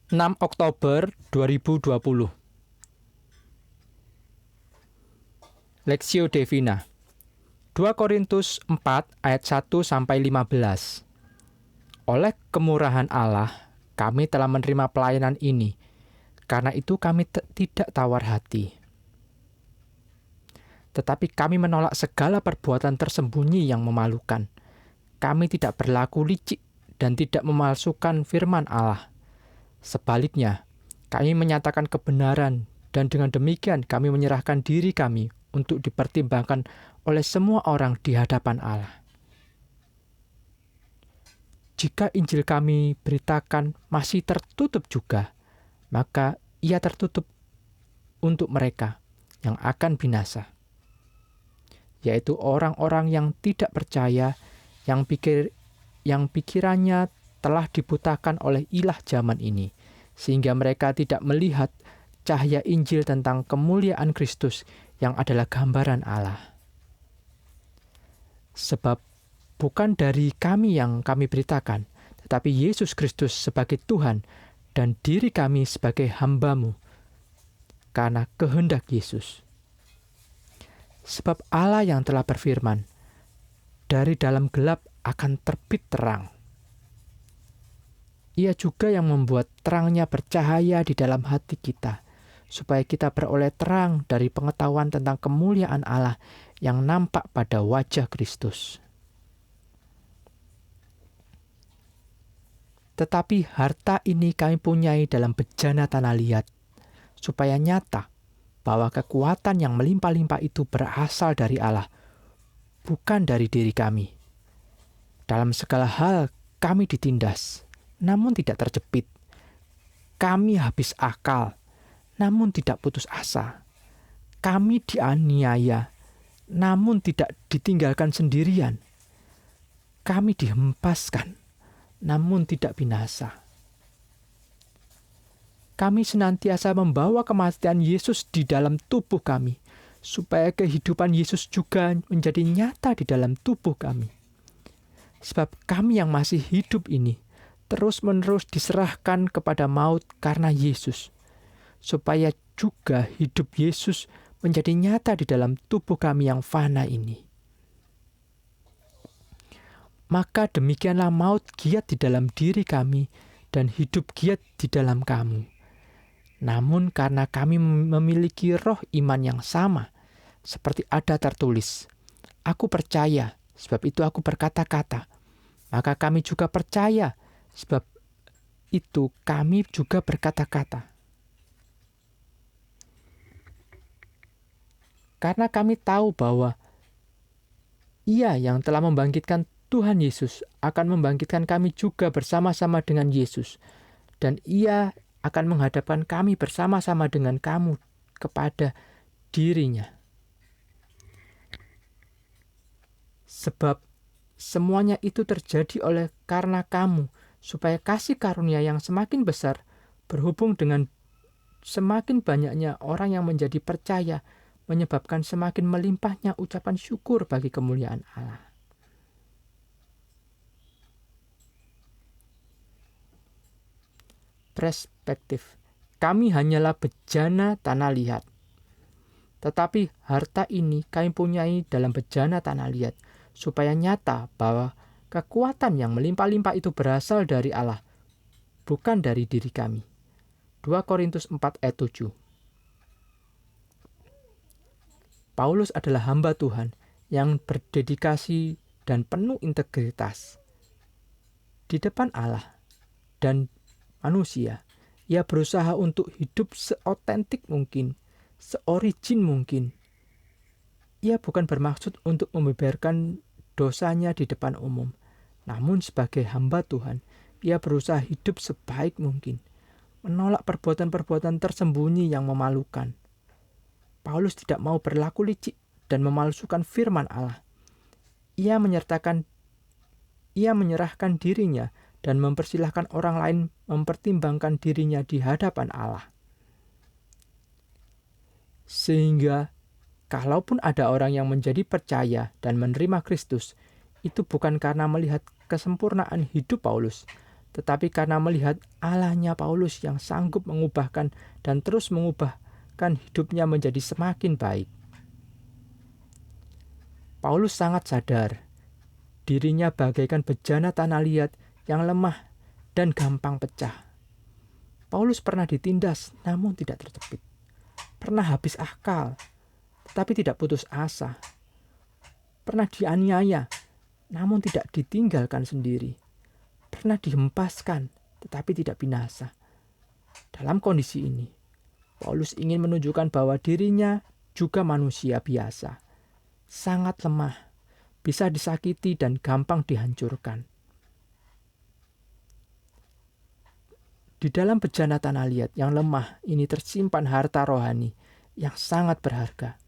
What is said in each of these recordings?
6 Oktober 2020. Lexio Divina 2 Korintus 4 ayat 1 sampai 15. Oleh kemurahan Allah, kami telah menerima pelayanan ini. Karena itu kami tidak tawar hati. Tetapi kami menolak segala perbuatan tersembunyi yang memalukan. Kami tidak berlaku licik dan tidak memalsukan firman Allah. Sebaliknya, kami menyatakan kebenaran dan dengan demikian kami menyerahkan diri kami untuk dipertimbangkan oleh semua orang di hadapan Allah. Jika Injil kami beritakan masih tertutup juga, maka ia tertutup untuk mereka yang akan binasa, yaitu orang-orang yang tidak percaya, yang pikirannya telah dibutakan oleh ilah zaman ini, sehingga mereka tidak melihat cahaya Injil tentang kemuliaan Kristus yang adalah gambaran Allah. Sebab bukan dari kami yang kami beritakan, tetapi Yesus Kristus sebagai Tuhan dan diri kami sebagai hamba-Mu, karena kehendak Yesus. Sebab Allah yang telah berfirman, dari dalam gelap akan terbit terang. Ia juga yang membuat terangnya bercahaya di dalam hati kita, supaya kita beroleh terang dari pengetahuan tentang kemuliaan Allah yang nampak pada wajah Kristus. Tetapi harta ini kami punyai dalam bejana tanah liat, supaya nyata bahwa kekuatan yang melimpah-limpah itu berasal dari Allah, bukan dari diri kami. Dalam segala hal kami ditindas, namun tidak terjepit. Kami habis akal, namun tidak putus asa. Kami dianiaya, namun tidak ditinggalkan sendirian. Kami dihempaskan, namun tidak binasa. Kami senantiasa membawa kematian Yesus di dalam tubuh kami, supaya kehidupan Yesus juga menjadi nyata di dalam tubuh kami. Sebab kami yang masih hidup ini terus-menerus diserahkan kepada maut karena Yesus, supaya juga hidup Yesus menjadi nyata di dalam tubuh kami yang fana ini. Maka demikianlah maut giat di dalam diri kami dan hidup giat di dalam kamu. Namun karena kami memiliki roh iman yang sama, seperti ada tertulis, "Aku percaya, sebab itu aku berkata-kata." Maka kami juga percaya, sebab itu kami juga berkata-kata. Karena kami tahu bahwa Ia yang telah membangkitkan Tuhan Yesus akan membangkitkan kami juga bersama-sama dengan Yesus, dan Ia akan menghadapkan kami bersama-sama dengan kamu kepada dirinya. Sebab semuanya itu terjadi oleh karena kamu, supaya kasih karunia yang semakin besar berhubung dengan semakin banyaknya orang yang menjadi percaya, menyebabkan semakin melimpahnya ucapan syukur bagi kemuliaan Allah. Perspektif. Kami hanyalah bejana tanah liat. Tetapi harta ini kami punyai dalam bejana tanah liat, supaya nyata bahwa kekuatan yang melimpah-limpah itu berasal dari Allah, bukan dari diri kami. 2 Korintus 4 ayat 7. Paulus adalah hamba Tuhan yang berdedikasi dan penuh integritas. Di depan Allah dan manusia, ia berusaha untuk hidup seotentik mungkin, seorigin mungkin. Ia bukan bermaksud untuk membeberkan dosanya di depan umum, namun sebagai hamba Tuhan, ia berusaha hidup sebaik mungkin, menolak perbuatan-perbuatan tersembunyi yang memalukan. Paulus tidak mau berlaku licik dan memalsukan firman Allah. Ia menyerahkan dirinya dan mempersilahkan orang lain mempertimbangkan dirinya di hadapan Allah. Sehingga kalaupun ada orang yang menjadi percaya dan menerima Kristus, itu bukan karena melihat kesempurnaan hidup Paulus, tetapi karena melihat Allahnya Paulus yang sanggup mengubahkan dan terus mengubahkan hidupnya menjadi semakin baik. Paulus sangat sadar dirinya bagaikan bejana tanah liat yang lemah dan gampang pecah. Paulus pernah ditindas namun tidak terjepit. Pernah habis akal tetapi tidak putus asa. Pernah dianiaya namun tidak ditinggalkan sendiri. Pernah dihempaskan tetapi tidak binasa. Dalam kondisi ini, Paulus ingin menunjukkan bahwa dirinya juga manusia biasa, sangat lemah, bisa disakiti dan gampang dihancurkan. Di dalam bejana tanah liat yang lemah ini tersimpan harta rohani yang sangat berharga.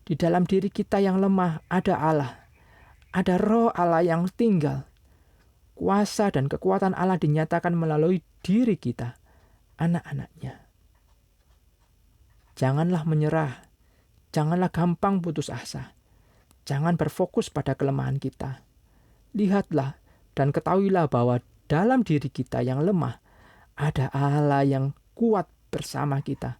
Di dalam diri kita yang lemah ada Allah, ada roh Allah yang tinggal. Kuasa dan kekuatan Allah dinyatakan melalui diri kita, anak-anaknya. Janganlah menyerah, janganlah gampang putus asa. Jangan berfokus pada kelemahan kita. Lihatlah dan ketahuilah bahwa dalam diri kita yang lemah, ada Allah yang kuat bersama kita.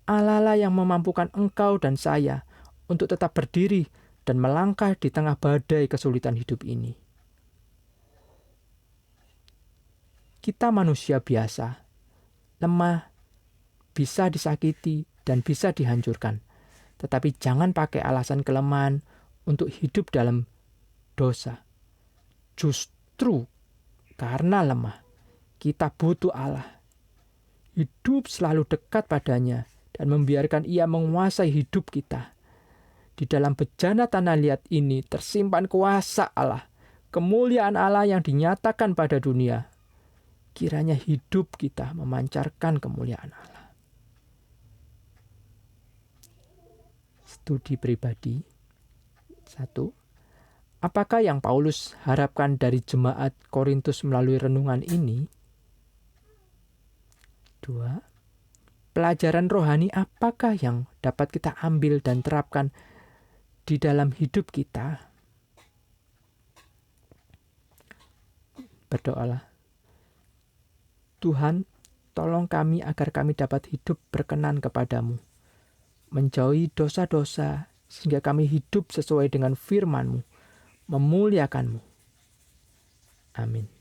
Allah yang memampukan engkau dan saya untuk tetap berdiri dan melangkah di tengah badai kesulitan hidup ini. Kita manusia biasa, lemah, bisa disakiti dan bisa dihancurkan. Tetapi jangan pakai alasan kelemahan untuk hidup dalam dosa. Justru karena lemah, kita butuh Allah. Hidup selalu dekat padanya dan membiarkan Ia menguasai hidup kita. Di dalam bejana tanah liat ini tersimpan kuasa Allah, kemuliaan Allah yang dinyatakan pada dunia. Kiranya hidup kita memancarkan kemuliaan Allah. Studi pribadi. 1. Apakah yang Paulus harapkan dari jemaat Korintus melalui renungan ini? 2. Pelajaran rohani apakah yang dapat kita ambil dan terapkan di dalam hidup kita? Berdoalah. Tuhan, tolong kami agar kami dapat hidup berkenan kepadamu, menjauhi dosa-dosa sehingga kami hidup sesuai dengan firman-Mu, memuliakan-Mu. Amin.